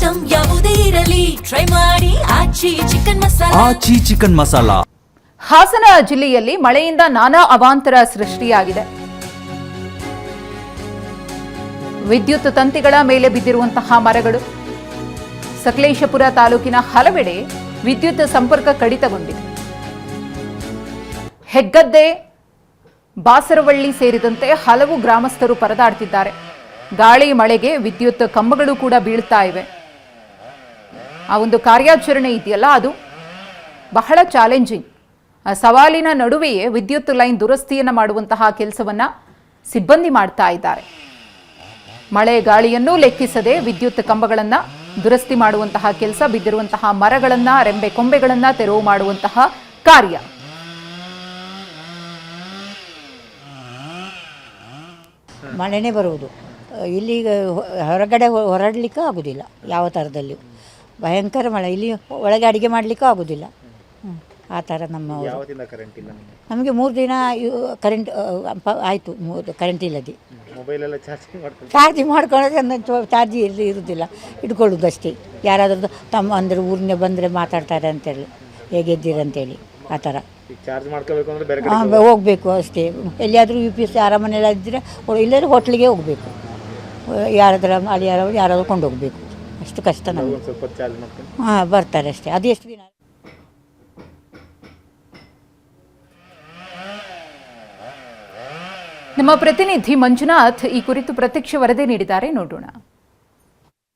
Item ಯಾವುದೇ ಇರಲಿ try ಮಾಡಿ ಆಚಿ ಚಿಕನ್ ಮಸಾಲಾ. ಹಾಸನ ಜಿಲ್ಲೆಯಲ್ಲಿ ಮಳೆಯಿಂದ ನಾನಾ ಅವಾಂತರ ಸೃಷ್ಟಿಯಾಗಿದೆ. ವಿದ್ಯುತ್ ತಂತಿಗಳ ಮೇಲೆ ಬಿದ್ದಿರುವಂತಹ ಮರಗಳು, ಸಕಲೇಶಪುರ ತಾಲೂಕಿನ ಹಲವೆಡೆ ವಿದ್ಯುತ್ ಸಂಪರ್ಕ ಕಡಿತಗೊಂಡಿದೆ. ಹೆಗ್ಗದ್ದೆ, ಬಾಸರವಳ್ಳಿ ಸೇರಿದಂತೆ ಹಲವು ಗ್ರಾಮಸ್ಥರು ಪರದಾಡ್ತಿದ್ದಾರೆ. ಗಾಳಿ ಮಳೆಗೆ ವಿದ್ಯುತ್ ಕಂಬಗಳು ಕೂಡ ಬೀಳ್ತಾ ಇವೆ. ಆ ಒಂದು ಕಾರ್ಯಾಚರಣೆ ಇದೆಯಲ್ಲ, ಅದು ಬಹಳ ಚಾಲೆಂಜಿಂಗ್. ಸವಾಲಿನ ನಡುವೆಯೇ ವಿದ್ಯುತ್ ಲೈನ್ ದುರಸ್ತಿಯನ್ನು ಮಾಡುವಂತಹ ಕೆಲಸವನ್ನ ಸಿಬ್ಬಂದಿ ಮಾಡ್ತಾ ಇದ್ದಾರೆ. ಮಳೆ ಗಾಳಿಯನ್ನೂ ಲೆಕ್ಕಿಸದೆ ವಿದ್ಯುತ್ ಕಂಬಗಳನ್ನು ದುರಸ್ತಿ ಮಾಡುವಂತಹ ಕೆಲಸ, ಬಿದ್ದಿರುವಂತಹ ಮರಗಳನ್ನು, ರೆಂಬೆ ಕೊಂಬೆಗಳನ್ನು ತೆರವು ಮಾಡುವಂತಹ ಕಾರ್ಯ. ಮಳೆನೇ ಬರುವುದು. ಇಲ್ಲಿ ಹೊರಗಡೆ ಹೊರಡಲಿಕ್ಕೂ ಆಗೋದಿಲ್ಲ. ಯಾವ ಥರದಲ್ಲಿಯೂ ಭಯಂಕರ ಮಳೆ. ಇಲ್ಲಿ ಒಳಗೆ ಅಡುಗೆ ಮಾಡಲಿಕ್ಕೂ ಆಗೋದಿಲ್ಲ. ಆ ಥರ ನಮಗೆ 3 ದಿನ ಕರೆಂಟ್ ಆಯಿತು. ಕರೆಂಟ್ ಇಲ್ಲದೆ ಚಾರ್ಜ್ ಮಾಡ್ಕೊಳ್ಳೋದು, ಚಾರ್ಜ್ ಇಲ್ಲಿ ಇರೋದಿಲ್ಲ, ಇಟ್ಕೊಳ್ಳೋದು ಅಷ್ಟೇ. ಯಾರಾದ್ರದ್ದು ತಮ್ಮ ಅಂದರೆ ಊರಿನ ಬಂದರೆ ಮಾತಾಡ್ತಾರೆ ಅಂತೇಳಿ, ಹೇಗಿದ್ದೀರಂತೇಳಿ ಆ ಥರ ಹೋಗಬೇಕು ಅಷ್ಟೇ. ಎಲ್ಲಿಯಾದರೂ UPS ಅರಮನೆಲ್ಲ ಇದ್ದರೆ ಇಲ್ಲರೂ ಹೋಟ್ಲಿಗೆ ಹೋಗಬೇಕು. ಯಾರಾದರೂ ಕೊಂಡು ಹೋಗಬೇಕು. ಅಷ್ಟು ಕಷ್ಟ ನಮಗೆ. ಬರ್ತಾರೆ ಅಷ್ಟೇ. ಅದು ಎಷ್ಟು ದಿನ. ನಮ್ಮ ಪ್ರತಿನಿಧಿ ಮಂಜುನಾಥ್ ಈ ಕುರಿತು ಪ್ರತ್ಯಕ್ಷ ವರದಿ ನೀಡಿದ್ದಾರೆ, ನೋಡೋಣ.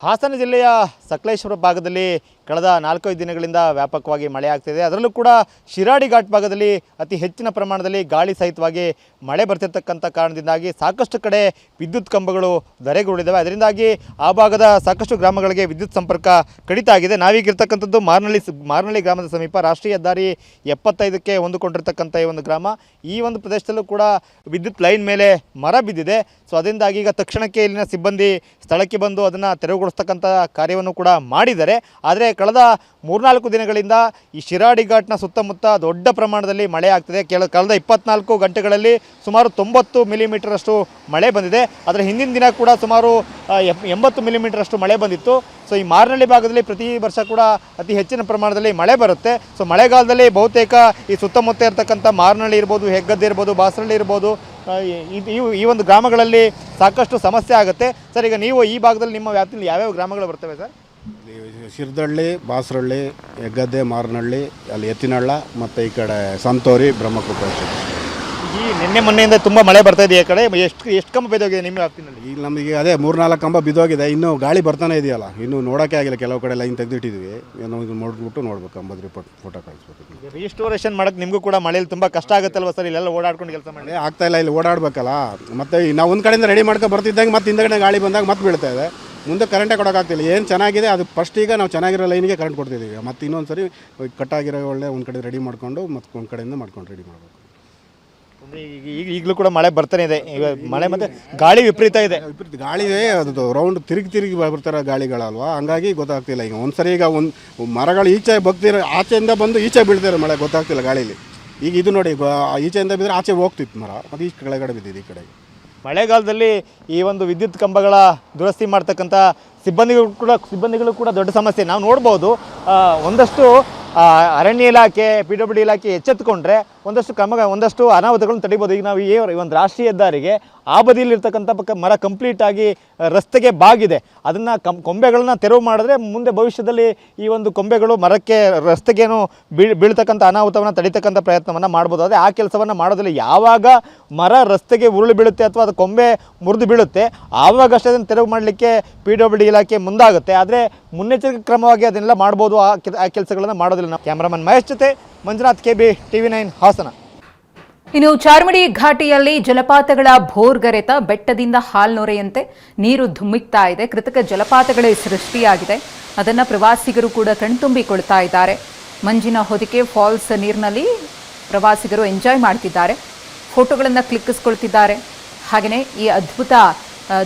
ಹಾಸನ ಜಿಲ್ಲೆಯ ಸಕಲೇಶಪುರ ಭಾಗದಲ್ಲಿ ಕಳೆದ 4-5 ದಿನಗಳಿಂದ ವ್ಯಾಪಕವಾಗಿ ಮಳೆ ಆಗ್ತಿದೆ. ಅದರಲ್ಲೂ ಕೂಡ ಶಿರಾಡಿ ಘಾಟ್ ಭಾಗದಲ್ಲಿ ಅತಿ ಹೆಚ್ಚಿನ ಪ್ರಮಾಣದಲ್ಲಿ ಗಾಳಿ ಸಹಿತವಾಗಿ ಮಳೆ ಬರ್ತಿರ್ತಕ್ಕಂಥ ಕಾರಣದಿಂದಾಗಿ ಸಾಕಷ್ಟು ಕಡೆ ವಿದ್ಯುತ್ ಕಂಬಗಳು ಧರೆಗುರುಳಿದ್ದಾವೆ. ಅದರಿಂದಾಗಿ ಆ ಭಾಗದ ಸಾಕಷ್ಟು ಗ್ರಾಮಗಳಿಗೆ ವಿದ್ಯುತ್ ಸಂಪರ್ಕ ಕಡಿತ ಆಗಿದೆ. ನಾವೀಗಿರ್ತಕ್ಕಂಥದ್ದು ಮಾರನಹಳ್ಳಿ ಗ್ರಾಮದ ಸಮೀಪ ರಾಷ್ಟ್ರೀಯ ಹೆದ್ದಾರಿ 75ಕ್ಕೆ ಹೊಂದಿಕೊಂಡಿರ್ತಕ್ಕಂಥ ಈ ಒಂದು ಗ್ರಾಮ. ಈ ಒಂದು ಪ್ರದೇಶದಲ್ಲೂ ಕೂಡ ವಿದ್ಯುತ್ ಲೈನ್ ಮೇಲೆ ಮರ ಬಿದ್ದಿದೆ. ಸೊ ಅದರಿಂದಾಗಿ ಈಗ ತಕ್ಷಣಕ್ಕೆ ಇಲ್ಲಿನ ಸಿಬ್ಬಂದಿ ಸ್ಥಳಕ್ಕೆ ಬಂದು ಅದನ್ನು ತೆರವುಗೊಳಿಸ್ತಕ್ಕಂಥ ಕಾರ್ಯವನ್ನು ಕೂಡ ಮಾಡಿದ್ದಾರೆ. ಆದರೆ ಕಳೆದ 3-4 ದಿನಗಳಿಂದ ಈ ಶಿರಾಡಿ ಘಾಟ್ನ ಸುತ್ತಮುತ್ತ ದೊಡ್ಡ ಪ್ರಮಾಣದಲ್ಲಿ ಮಳೆ ಆಗ್ತಿದೆ. ಕಳೆದ 24 ಗಂಟೆಗಳಲ್ಲಿ ಸುಮಾರು 90 ಮಿಲಿಮೀಟರಷ್ಟು ಮಳೆ ಬಂದಿದೆ. ಅದರ ಹಿಂದಿನ ದಿನ ಕೂಡ ಸುಮಾರು 80 ಮಿಲಿಮೀಟರಷ್ಟು ಮಳೆ ಬಂದಿತ್ತು. ಸೊ ಈ ಮಾರನಹಳ್ಳಿ ಭಾಗದಲ್ಲಿ ಪ್ರತಿ ವರ್ಷ ಕೂಡ ಅತಿ ಹೆಚ್ಚಿನ ಪ್ರಮಾಣದಲ್ಲಿ ಮಳೆ ಬರುತ್ತೆ. ಸೊ ಮಳೆಗಾಲದಲ್ಲಿ ಬಹುತೇಕ ಈ ಸುತ್ತಮುತ್ತ ಇರತಕ್ಕಂಥ ಮಾರನಹಳ್ಳಿ ಇರ್ಬೋದು, ಹೆಗ್ಗದ್ದೆ ಇರ್ಬೋದು, ಬಾಸರಳ್ಳಿ ಇರ್ಬೋದು, ಈ ಒಂದು ಗ್ರಾಮಗಳಲ್ಲಿ ಸಾಕಷ್ಟು ಸಮಸ್ಯೆ ಆಗುತ್ತೆ. ಸರ್, ಈಗ ನೀವು ಈ ಭಾಗದಲ್ಲಿ ನಿಮ್ಮ ವ್ಯಾಪ್ತಿಯಲ್ಲಿ ಯಾವ್ಯಾವ ಗ್ರಾಮಗಳು ಬರ್ತವೆ ಸರ್? ಶಿರದಳ್ಳಿ, ಬಾಸರಳ್ಳಿ, ಹೆಗ್ಗದ್ದೆ, ಮಾರನಹಳ್ಳಿ, ಅಲ್ಲಿ ಎತ್ತಿನಹಳ್ಳ ಮತ್ತು ಈ ಕಡೆ ಸಂತೋರಿ, ಬ್ರಹ್ಮಕುಪ್ಪ. ಈ ನಿನ್ನೆ ಮೊನ್ನೆಯಿಂದ ತುಂಬ ಮಳೆ ಬರ್ತಾ ಇದೆ. ಈ ಕಡೆ ಎಷ್ಟು ಕಂಬ ಬಿದ್ದೋಗಿದೆ ನಿಮ್ಮ ವ್ಯಾಪ್ತಿನಲ್ಲಿ? ಈಗ ನಮಗೆ ಅದೇ 3-4 ಕಂಬ ಬಿದ್ದೋಗಿದೆ. ಇನ್ನೂ ಗಾಳಿ ಬರ್ತಾನೆ ಇದೆಯಲ್ಲ, ಇನ್ನೂ ನೋಡೋಕ್ಕೆ ಆಗಿಲ್ಲ. ಕೆಲವು ಕಡೆ ಲೈನ್ ತೆಗೆದಿಟ್ಟಿದ್ವಿ. ಏನೋ ಇದು ನೋಡ್ಬಿಟ್ಟು ನೋಡ್ಬೇಕು. ಅಂಬದು ರಿಪೋರ್ಟ್ ಫೋಟೋ ಕಳಿಸ್ಬೇಕು. ರೀಸ್ಟೋರೇಷನ್ ಮಾಡೋಕ್ಕೆ ನಿಮಗೂ ಕೂಡ ಮಳೆಯಲ್ಲಿ ತುಂಬ ಕಷ್ಟ ಆಗುತ್ತಲ್ವ ಸರ್? ಇಲ್ಲೆಲ್ಲ ಓಡಾಡ್ಕೊಂಡು ಕೆಲಸ ಮಾಡಿ ಆಗ್ತಾಯಿಲ್ಲ. ಇಲ್ಲಿ ಓಡಾಡಬೇಕಲ್ಲ. ಮತ್ತು ನಾವು ಒಂದು ಕಡೆಯಿಂದ ರೆಡಿ ಮಾಡ್ಕೊಂಡು ಬರ್ತಿದ್ದಂಗೆ ಮತ್ತೆ ಹಿಂದಗಡೆ ಗಾಳಿ ಬಂದಾಗ ಮತ್ತೆ ಬೀಳ್ತಾ ಇದೆ. ಮುಂದೆ ಕರೆಂಟೇ ಕೊಡೋಕ್ಕಾಗ್ತಿಲ್ಲ. ಏನು ಚೆನ್ನಾಗಿದೆ ಅದು ಫಸ್ಟ್. ಈಗ ನಾವು ಚೆನ್ನಾಗಿರೋ ಲೈನಿಗೆ ಕರೆಂಟ್ ಕೊಡ್ತಿದ್ದೀವಿ. ಮತ್ತು ಇನ್ನೊಂದು ಸರಿ ಕಟ್ಟಾಗಿರೋ ಒಳ್ಳೆ ಒಂದು ಕಡೆ ರೆಡಿ ಮಾಡಿಕೊಂಡು ಮತ್ತು ಒಂದು ಕಡೆಯಿಂದ ಮಾಡ್ಕೊಂಡು ರೆಡಿ ಮಾಡಬೇಕು. ಈಗಲೂ ಕೂಡ ಮಳೆ ಬರ್ತಾನೆ ಇದೆ. ಈಗ ಮಳೆ ಮತ್ತು ಗಾಳಿ ವಿಪರೀತ ಇದೆ. ಗಾಳಿ ಅದು ರೌಂಡ್ ತಿರುಗಿ ಬರ್ತಾರ ಗಾಳಿಗಳಲ್ವಾ, ಹಂಗಾಗಿ ಗೊತ್ತಾಗ್ತಿಲ್ಲ. ಈಗ ಒಂದ್ಸರಿ ಈಗ ಒಂದು ಮರಗಳು ಈಚೆ ಬಗ್ತಿರೋ, ಆಚೆಯಿಂದ ಬಂದು ಈಚೆ ಬೀಳ್ತಾರೆ ಮಳೆ, ಗೊತ್ತಾಗ್ತಿಲ್ಲ ಗಾಳೀಲಿ. ಈಗ ಇದು ನೋಡಿ, ಈಚೆಯಿಂದ ಬಿದ್ದರೆ ಆಚೆ ಹೋಗ್ತಿತ್ತು ಮರ, ಮತ್ತು ಈ ಕೆಳಗಡೆ ಬಿದ್ದಿದೆ ಈ ಕಡೆ. ಮಳೆಗಾಲದಲ್ಲಿ ಈ ಒಂದು ವಿದ್ಯುತ್ ಕಂಬಗಳ ದುರಸ್ತಿ ಮಾಡ್ತಕ್ಕಂಥ ಸಿಬ್ಬಂದಿಗಳು ಕೂಡ ದೊಡ್ಡ ಸಮಸ್ಯೆ. ನಾವು ನೋಡ್ಬೋದು, ಒಂದಷ್ಟು ಅರಣ್ಯ ಇಲಾಖೆ, PWD ಇಲಾಖೆ ಎಚ್ಚೆತ್ತುಕೊಂಡ್ರೆ ಒಂದಷ್ಟು ಅನಾಹುತಗಳನ್ನು ತಡಿಬೋದು. ಈಗ ನಾವು ಈ ಒಂದು ರಾಷ್ಟ್ರೀಯ ಹೆದ್ದಾರಿಗೆ ಆ ಬದಿಯಲ್ಲಿರ್ತಕ್ಕಂಥ ಮರ ಕಂಪ್ಲೀಟಾಗಿ ರಸ್ತೆಗೆ ಬಾಗಿದೆ. ಅದನ್ನು ಕೊಂಬೆಗಳನ್ನ ತೆರವು ಮಾಡಿದ್ರೆ ಮುಂದೆ ಭವಿಷ್ಯದಲ್ಲಿ ಈ ಒಂದು ಕೊಂಬೆಗಳು ಮರಕ್ಕೆ, ರಸ್ತೆಗೇನು ಬೀಳ್ತಕ್ಕಂಥ ಅನಾಹುತವನ್ನು ತಡಿತಕ್ಕಂಥ ಪ್ರಯತ್ನವನ್ನು ಮಾಡ್ಬೋದು. ಅದೇ ಆ ಕೆಲಸವನ್ನು ಮಾಡೋದಿಲ್ಲ. ಯಾವಾಗ ಮರ ರಸ್ತೆಗೆ ಉರುಳು ಬೀಳುತ್ತೆ ಅಥವಾ ಅದು ಕೊಂಬೆ ಮುರಿದು ಬೀಳುತ್ತೆ, ಆವಾಗಷ್ಟೇ ಅದನ್ನು ತೆರವು ಮಾಡಲಿಕ್ಕೆ PWD ಇಲಾಖೆ ಮುಂದಾಗುತ್ತೆ. ಆದರೆ ಮುನ್ನೆಚ್ಚರಿಕೆ ಕ್ರಮವಾಗಿ ಅದನ್ನೆಲ್ಲ ಮಾಡ್ಬೋದು. ಆ ಕೆಲಸಗಳನ್ನು ಮಾಡೋದಿಲ್ಲ. ನಾವು ಕ್ಯಾಮ್ರಾಮನ್ ಮಹೇಶ್ ಜೊತೆ ಮಂಜುನಾಥ್, KB, TV9 ಹಾಸನ. ಇನ್ನು ಚಾರ್ಮಡಿ ಘಾಟಿಯಲ್ಲಿ ಜಲಪಾತಗಳ ಭೋರ್ಗರೆತ ಬೆಟ್ಟದಿಂದ ಹಾಲ್ನೊರೆಯಂತೆ ನೀರು ಧುಮ್ಮಿಕ್ತಾ ಇದೆ. ಕೃತಕ ಜಲಪಾತಗಳೇ ಸೃಷ್ಟಿಯಾಗಿದೆ. ಅದನ್ನು ಪ್ರವಾಸಿಗರು ಕೂಡ ಕಣ್ತುಂಬಿಕೊಳ್ತಾ ಇದ್ದಾರೆ. ಮಂಜಿನ ಹೊದಿಕೆ ಫಾಲ್ಸ್ ನೀರಿನಲ್ಲಿ ಪ್ರವಾಸಿಗರು ಎಂಜಾಯ್ ಮಾಡ್ತಿದ್ದಾರೆ, ಫೋಟೋಗಳನ್ನು ಕ್ಲಿಕ್ಕಿಸ್ಕೊಳ್ತಿದ್ದಾರೆ. ಹಾಗೆಯೇ ಈ ಅದ್ಭುತ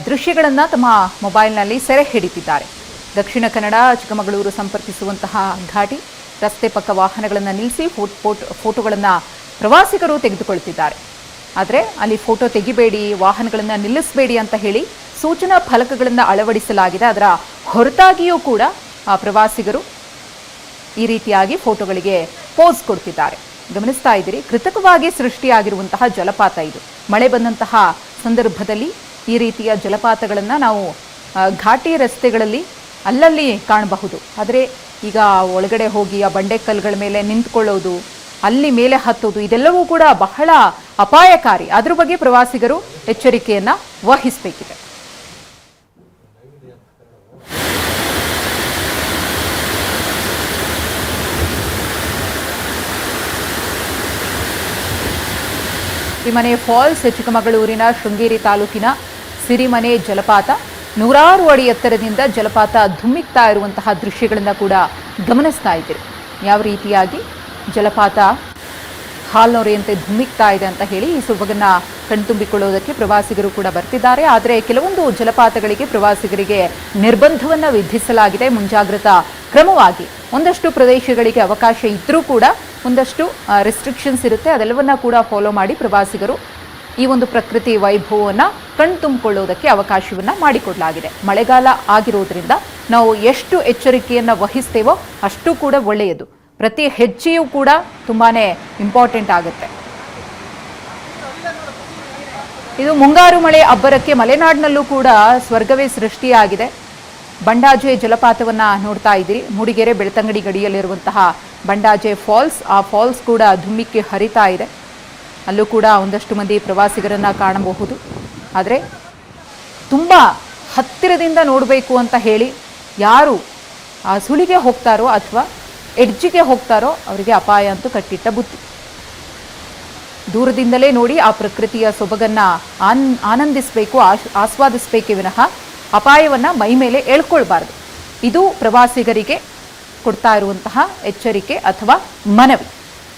ದೃಶ್ಯಗಳನ್ನು ತಮ್ಮ ಮೊಬೈಲ್ನಲ್ಲಿ ಸೆರೆ ಹಿಡಿತಿದ್ದಾರೆ. ದಕ್ಷಿಣ ಕನ್ನಡ ಚಿಕ್ಕಮಗಳೂರು ಸಂಪರ್ಕಿಸುವಂತಹ ಘಾಟಿ ರಸ್ತೆ ಪಕ್ಕ ವಾಹನಗಳನ್ನು ನಿಲ್ಲಿಸಿ ಫೋಟೋಗಳನ್ನು ಪ್ರವಾಸಿಗರು ತೆಗೆದುಕೊಳ್ತಿದ್ದಾರೆ. ಆದರೆ ಅಲ್ಲಿ ಫೋಟೋ ತೆಗಿಬೇಡಿ, ವಾಹನಗಳನ್ನು ನಿಲ್ಲಿಸಬೇಡಿ ಅಂತ ಹೇಳಿ ಸೂಚನಾ ಫಲಕಗಳನ್ನು ಅಳವಡಿಸಲಾಗಿದೆ. ಅದರ ಹೊರತಾಗಿಯೂ ಕೂಡ ಪ್ರವಾಸಿಗರು ಈ ರೀತಿಯಾಗಿ ಫೋಟೋಗಳಿಗೆ ಪೋಸ್ ಕೊಡ್ತಿದ್ದಾರೆ. ಗಮನಿಸ್ತಾ ಇದ್ದೀರಿ, ಕೃತಕವಾಗಿ ಸೃಷ್ಟಿಯಾಗಿರುವಂತಹ ಜಲಪಾತ ಇದು. ಮಳೆ ಬಂದಂತಹ ಸಂದರ್ಭದಲ್ಲಿ ಈ ರೀತಿಯ ಜಲಪಾತಗಳನ್ನು ನಾವು ಘಾಟಿ ರಸ್ತೆಗಳಲ್ಲಿ ಅಲ್ಲಲ್ಲಿ ಕಾಣಬಹುದು. ಆದರೆ ಈಗ ಒಳಗಡೆ ಹೋಗಿ ಆ ಬಂಡೆಕಲ್ಲುಗಳ ಮೇಲೆ ನಿಂತ್ಕೊಳ್ಳೋದು, ಅಲ್ಲಿ ಮೇಲೆ ಹತ್ತೋದು, ಇದೆಲ್ಲವೂ ಕೂಡ ಬಹಳ ಅಪಾಯಕಾರಿ. ಅದ್ರ ಬಗ್ಗೆ ಪ್ರವಾಸಿಗರು ಎಚ್ಚರಿಕೆಯನ್ನು ವಹಿಸಬೇಕಿದೆ. ಸಿರಿಮನೆ ಫಾಲ್ಸ್ ಚಿಕ್ಕಮಗಳೂರಿನ ಶೃಂಗೇರಿ ತಾಲೂಕಿನ ಸಿರಿಮನೆ ಜಲಪಾತ. 100 ಅಡಿ ಎತ್ತರದಿಂದ ಜಲಪಾತ ಧುಮ್ಮಿಕ್ತಾ ಇರುವಂತಹ ದೃಶ್ಯಗಳನ್ನು ಕೂಡ ಗಮನಿಸ್ತಾ ಇದ್ದೀರಿ. ಯಾವ ರೀತಿಯಾಗಿ ಜಲಪಾತ ಹಾಲ್ನೊರೆಯಂತೆ ಧುಮ್ಮಿಕ್ತಾ ಇದೆ ಅಂತ ಹೇಳಿ ಈ ಸೊಬಗನ್ನು ಕಣ್ತುಂಬಿಕೊಳ್ಳೋದಕ್ಕೆ ಪ್ರವಾಸಿಗರು ಕೂಡ ಬರ್ತಿದ್ದಾರೆ. ಆದರೆ ಕೆಲವೊಂದು ಜಲಪಾತಗಳಿಗೆ ಪ್ರವಾಸಿಗರಿಗೆ ನಿರ್ಬಂಧವನ್ನು ವಿಧಿಸಲಾಗಿದೆ. ಮುಂಜಾಗ್ರತಾ ಕ್ರಮವಾಗಿ ಒಂದಷ್ಟು ಪ್ರದೇಶಗಳಿಗೆ ಅವಕಾಶ ಇದ್ದರೂ ಕೂಡ ಒಂದಷ್ಟು ರೆಸ್ಟ್ರಿಕ್ಷನ್ಸ್ ಇರುತ್ತೆ. ಅದೆಲ್ಲವನ್ನ ಕೂಡ ಫಾಲೋ ಮಾಡಿ ಪ್ರವಾಸಿಗರು ಈ ಒಂದು ಪ್ರಕೃತಿ ವೈಭವವನ್ನು ಕಣ್ತುಂಬಿಕೊಳ್ಳೋದಕ್ಕೆ ಅವಕಾಶವನ್ನು ಮಾಡಿಕೊಡಲಾಗಿದೆ. ಮಳೆಗಾಲ ಆಗಿರೋದ್ರಿಂದ ನಾವು ಎಷ್ಟು ಎಚ್ಚರಿಕೆಯನ್ನು ವಹಿಸ್ತೇವೋ ಅಷ್ಟು ಕೂಡ ಒಳ್ಳೆಯದು. ಪ್ರತಿ ಹೆಜ್ಜೆಯೂ ಕೂಡ ತುಂಬಾನೇ ಇಂಪಾರ್ಟೆಂಟ್ ಆಗುತ್ತೆ. ಇದು ಮುಂಗಾರು ಮಳೆ ಅಬ್ಬರಕ್ಕೆ ಮಲೆನಾಡಿನಲ್ಲೂ ಕೂಡ ಸ್ವರ್ಗವೇ ಸೃಷ್ಟಿಯಾಗಿದೆ. ಬಂಡಾಜೆ ಜಲಪಾತವನ್ನು ನೋಡ್ತಾ ಇದ್ದೀರಿ. ಮೂಡಿಗೆರೆ ಬೆಳ್ತಂಗಡಿ ಗಡಿಯಲ್ಲಿರುವಂತಹ ಬಂಡಾಜೆ ಫಾಲ್ಸ್, ಆ ಫಾಲ್ಸ್ ಕೂಡ ಧುಮ್ಮಿಕ್ಕಿ ಹರಿತಾ ಇದೆ. ಅಲ್ಲೂ ಕೂಡ ಒಂದಷ್ಟು ಮಂದಿ ಪ್ರವಾಸಿಗರನ್ನು ಕಾಣಬಹುದು. ಆದರೆ ತುಂಬ ಹತ್ತಿರದಿಂದ ನೋಡಬೇಕು ಅಂತ ಹೇಳಿ ಯಾರು ಆ ಸುಳಿಗೆ ಹೋಗ್ತಾರೋ ಅಥವಾ ಎಡ್ಜಿಗೆ ಹೋಗ್ತಾರೋ ಅವರಿಗೆ ಅಪಾಯ ಅಂತೂ ಕಟ್ಟಿಟ್ಟ ಬುತ್ತಿ. ದೂರದಿಂದಲೇ ನೋಡಿ ಆ ಪ್ರಕೃತಿಯ ಸೊಬಗನ್ನು ಆನಂದಿಸಬೇಕು, ಆಸ್ವಾದಿಸಬೇಕೇ ವಿನಃ ಅಪಾಯವನ್ನು ಮೈ ಮೇಲೆ ಎಳ್ಕೊಳ್ಬಾರ್ದು. ಇದು ಪ್ರವಾಸಿಗರಿಗೆ ಕೊಡ್ತಾ ಇರುವಂತಹ ಎಚ್ಚರಿಕೆ ಅಥವಾ ಮನವಿ.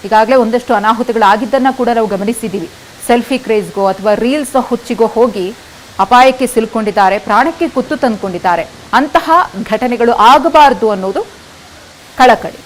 ಈಗಾಗಲೇ ಒಂದಷ್ಟು ಅನಾಹುತಗಳಾಗಿದ್ದನ್ನು ಕೂಡ ನಾವು ಗಮನಿಸಿದ್ದೀವಿ. ಸೆಲ್ಫಿ ಕ್ರೇಜ್ಗೋ ಅಥವಾ ರೀಲ್ಸ್ ಹುಚ್ಚಿಗೋ ಹೋಗಿ ಅಪಾಯಕ್ಕೆ ಸಿಲುಕೊಂಡಿದ್ದಾರೆ, ಪ್ರಾಣಕ್ಕೆ ಕುತ್ತು ತಂದುಕೊಂಡಿದ್ದಾರೆ. ಅಂತಹ ಘಟನೆಗಳು ಆಗಬಾರದು ಅನ್ನೋದು ಕಳಕಳಿ.